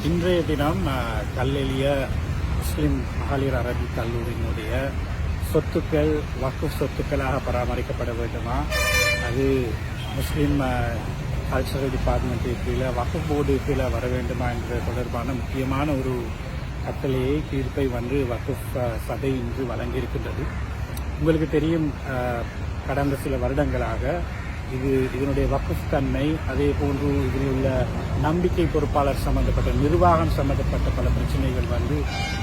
இன்றைய தினம் கல்லெளிய முஸ்லிம் மகளிர் அரபிக் கல்லூரியினுடைய சொத்துக்கள் வக்ஃப் சொத்துக்களாக பராமரிக்கப்பட வேண்டுமா, அது முஸ்லிம் கல்ச்சரல் டிபார்ட்மெண்ட் கீழே வக்ஃப் போர்டு கீழே வர வேண்டுமா என்ற தொடர்பான முக்கியமான ஒரு கட்டளையை தீர்ப்பை வக்ஃப் சபை இன்று வழங்கியிருக்கின்றது. உங்களுக்கு தெரியும், கடந்த சில வருடங்களாக இதனுடைய வக்ஃப் தன்மை, அதே போன்று இதில் உள்ள நம்பிக்கை பொறுப்பாளர் சம்பந்தப்பட்ட நிர்வாகம் சம்பந்தப்பட்ட பல பிரச்சனைகள்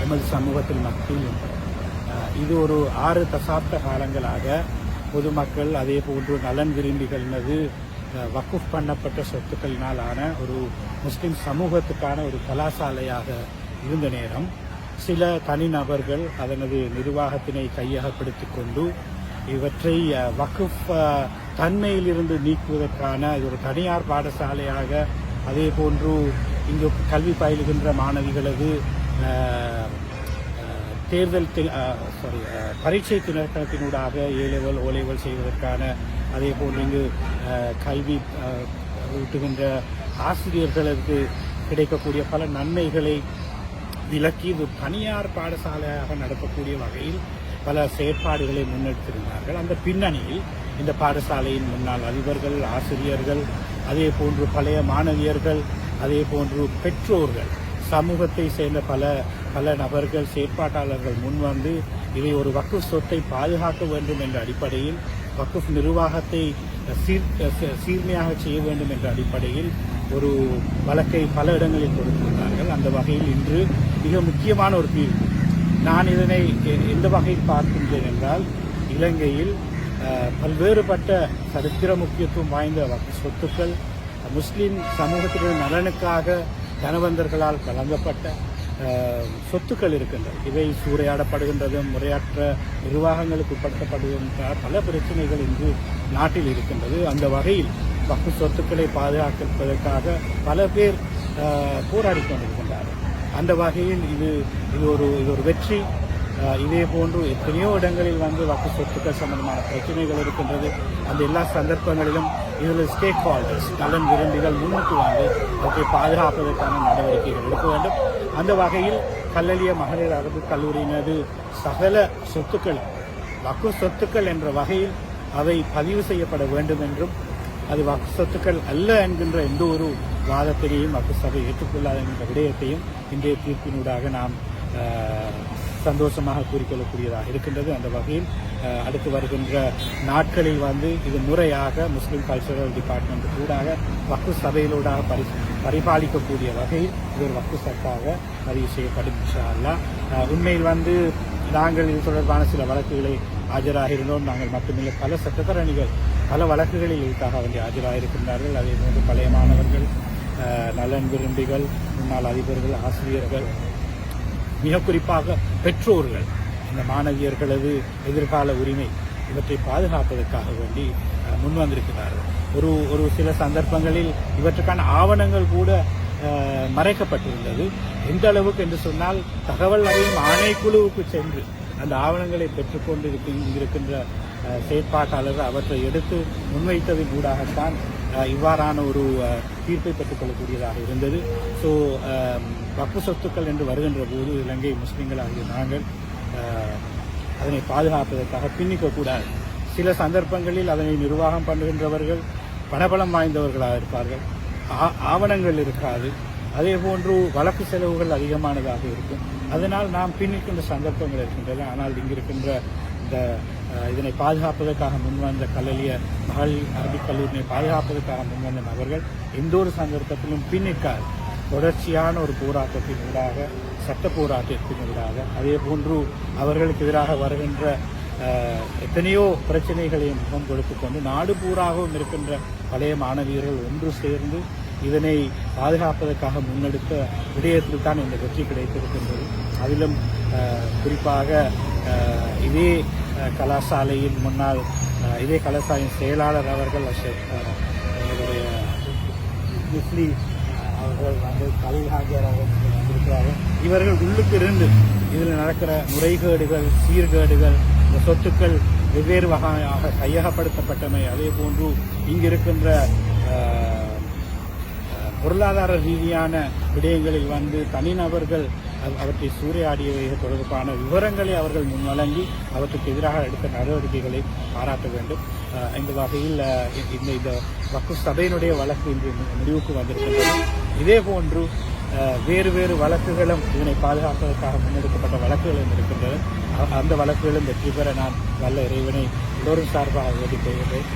எமது சமூகத்தில் மத்தியில் இது ஒரு 6 தசாப்த காலங்களாக பொதுமக்கள் அதே போன்று நலன் விரும்பிகளது வக்ஃப் பண்ணப்பட்ட சொத்துக்களினாலான ஒரு முஸ்லிம் சமூகத்துக்கான ஒரு கலாசாலையாக இருந்த நேரம் சில தனிநபர்கள் அதனது நிர்வாகத்தினை கையகப்படுத்திக் கொண்டு இவற்றை வக்ஃப் தன்மையிலிருந்து நீக்குவதற்கான ஒரு தனியார் பாடசாலையாக, அதே போன்று இங்கு கல்வி பயிலுகின்ற மாணவிகளது பரீட்சை திணைக்களத்தினூடாக A-level O-level செய்வதற்கான, அதே போன்று இங்கு கல்வி ஊட்டுகின்ற ஆசிரியர்களுக்கு கிடைக்கக்கூடிய பல நன்மைகளை விலக்கி இது தனியார் பாடசாலையாக நடத்தக்கூடிய வகையில் பல செயற்பாடுகளை முன்னெடுத்திருந்தார்கள். அந்த பின்னணியில் இந்த பாடசாலையின் முன்னாள் அதிபர்கள், ஆசிரியர்கள், அதே போன்று பழைய மாணவியர்கள், அதே போன்று பெற்றோர்கள், சமூகத்தை சேர்ந்த பல நபர்கள், செயற்பாட்டாளர்கள் முன்வந்து இதை ஒரு வக்ஃப் சொத்தை பாதுகாக்க வேண்டும் என்ற அடிப்படையில், வக்ஃப் நிர்வாகத்தை சீர்மையாக செய்ய வேண்டும் என்ற அடிப்படையில் ஒரு வழக்கை பல இடங்களில் கொடுத்திருந்தார்கள். அந்த வகையில் இன்று மிக முக்கியமான ஒரு தீர்வு. நான் இதனை எந்த வகையில் பார்க்கின்றேன் என்றால், இலங்கையில் பல்வேறுபட்ட சரித்திர முக்கியத்துவம் வாய்ந்த வக்ஃப் சொத்துக்கள் முஸ்லிம் சமூகத்தினுடைய நலனுக்காக தனவந்தர்களால் வழங்கப்பட்ட சொத்துக்கள் இருக்கின்றன. இவை சூறையாடப்படுகின்றதும் முறையற்ற நிர்வாகங்களுக்கு உட்படுத்தப்படுகின்ற பல பிரச்சனைகள் இன்று நாட்டில் இருக்கின்றது. அந்த வகையில் வக்ஃப் சொத்துக்களை பாதுகாப்பதற்காக பல பேர் போராடி கொண்டிருக்கின்றார்கள். அந்த வகையில் இது ஒரு வெற்றி. இதே போன்று எத்தனையோ இடங்களில் வக்ஃப் சொத்துக்கள் சம்பந்தமான பிரச்சனைகள் இருக்கின்றது. அந்த எல்லா சந்தர்ப்பங்களிலும் இதில் ஸ்டேக் ஹோல்டர்ஸ், நலன் விரும்பிகள் முன்னுக்கு அவற்றை பாதுகாப்பதற்கான நடவடிக்கைகள் எடுக்க வேண்டும். அந்த வகையில் கல்லெளிய மகளிர் அரபிக் கல்லூரியினது சகல சொத்துக்கள் வக்ஃப் சொத்துக்கள் என்ற வகையில் அவை பதிவு செய்யப்பட வேண்டும் என்றும், அது வக்ஃப் சொத்துக்கள் அல்ல என்கின்ற எந்த ஒரு வாதத்தினையும் வக்ஃப் சபை ஏற்றுக்கொள்ளாத என்ற விடயத்தையும் இன்றைய தீர்ப்பினூடாக நாம் சந்தோஷமாக கூறிக்கொள்ளக்கூடியதாக இருக்கின்றது. அந்த வகையில் அடுத்து வருகின்ற நாட்களில் இது முறையாக முஸ்லிம் கல்ச்சரல் டிபார்ட்மெண்ட் ஊடாக வக்ஃப் சபையிலூடாக பரிபாலிக்கக்கூடிய வகையில் இது ஒரு வக்ஃப் சட்டாக பதிவு செய்யப்படும் இன்ஷா அல்லாஹ். உண்மையில் நாங்கள் இது தொடர்பான சில வழக்குகளை ஆஜராக இருந்தோம். நாங்கள் மட்டுமில்லை, பல சட்டத்தரணிகள் பல வழக்குகளில் இதுக்காக ஆஜராகிருக்கின்றார்கள். அதே போன்று பழைய மாணவர்கள், நலன் விரும்பிகள், முன்னாள் அதிபர்கள், ஆசிரியர்கள், மிக குறிப்பாக பெற்றோர்கள், இந்த மாணவியர்களது எதிர்கால உரிமை இவற்றை பாதுகாப்பதற்காக வேண்டி முன்வந்திருக்கிறார்கள். ஒரு சில சந்தர்ப்பங்களில் இவற்றுக்கான ஆவணங்கள் கூட மறைக்கப்பட்டிருந்தது. எந்த அளவுக்கு என்று சொன்னால், தகவல் அறியும் ஆணைக்குழுவுக்கு சென்று அந்த ஆவணங்களை பெற்றுக்கொண்டு இருக்கின்ற செயற்பாட்டாளர்கள் அவற்றை எடுத்து முன்வைத்ததின் ஊடாகத்தான் இவ்வாறான ஒரு தீர்ப்பை பெற்றுக்கொள்ளக்கூடியதாக இருந்தது. ஸோ வக்ஃப் சொத்துக்கள் என்று வருகின்ற போது இலங்கை முஸ்லிம்களாகிய நாங்கள் அதனை பாதுகாப்பதற்காக பின்னிக்கக்கூடாது. சில சந்தர்ப்பங்களில் அதனை நிர்வாகம் பண்ணுகின்றவர்கள் பணபலம் வாய்ந்தவர்களாக இருப்பார்கள், ஆவணங்கள் இருக்காது, அதே போன்று வழக்கு செலவுகள் அதிகமானதாக இருக்கும். அதனால் நாம் பின்னிக்கின்ற சந்தர்ப்பங்கள் இருக்கின்றன. ஆனால் இங்கிருக்கின்ற இதனை பாதுகாப்பதற்காக முன்வந்த கல்லெளிய மகளிர் அரபிக் கல்லூரியை பாதுகாப்பதற்காக முன்வந்த நபர்கள் எந்த ஒரு சந்தர்ப்பத்திலும் பின்னிக்காது. தொடர்ச்சியான ஒரு போராட்டத்தின் ஊடாக, சட்ட போராட்டத்தின் ஊடாக, அதே போன்று அவர்களுக்கு எதிராக வருகின்ற எத்தனையோ பிரச்சனைகளையும் முகம் கொடுத்துக் கொண்டு நாடு பூராகவும் இருக்கின்ற பழைய மாணவியர்கள் ஒன்று சேர்ந்து இதனை பாதுகாப்பதற்காக முன்னெடுத்த விடயத்தில் தான் இந்த வெற்றி கிடைத்திருக்கின்றது. அதிலும் குறிப்பாக இதே கலாசாலையின் முன்னாள் இதே கலாசாலையின் செயலாளர் அவர்கள் எங்களுடைய முஸ்லி அவர்கள் கலைஞராக வந்திருக்கிறார்கள். இவர்கள் உள்ளுக்கு இருந்து இதில் நடக்கிற முறைகேடுகள், சீர்கேடுகள், இந்த சொத்துக்கள் வெவ்வேறு வகையாக கையகப்படுத்தப்பட்டமை, அதே போன்று இங்கிருக்கின்ற பொருளாதார ரீதியான விடயங்களில் வந்து தனிநபர்கள் அவற்றை சூறையாடியவை தொடர்பான விவரங்களை அவர்கள் முன்வழங்கி அவற்றுக்கு எதிராக எடுத்த நடவடிக்கைகளை பாராட்ட வேண்டும். இந்த வகையில் இந்த வக்ஃப் சபையினுடைய வழக்கு இன்று முடிவுக்கு வந்திருக்கின்றது. இதேபோன்று வேறு வேறு வழக்குகளும் இதனை பாதுகாப்பதற்காக முன்னெடுக்கப்பட்ட வழக்குகளும் இருக்கின்றன. அந்த வழக்குகளும் வெற்றி பெற நான் வல்ல இறைவனை எல்லோரும் சார்பாக வேண்டிக் கொள்கிறேன்.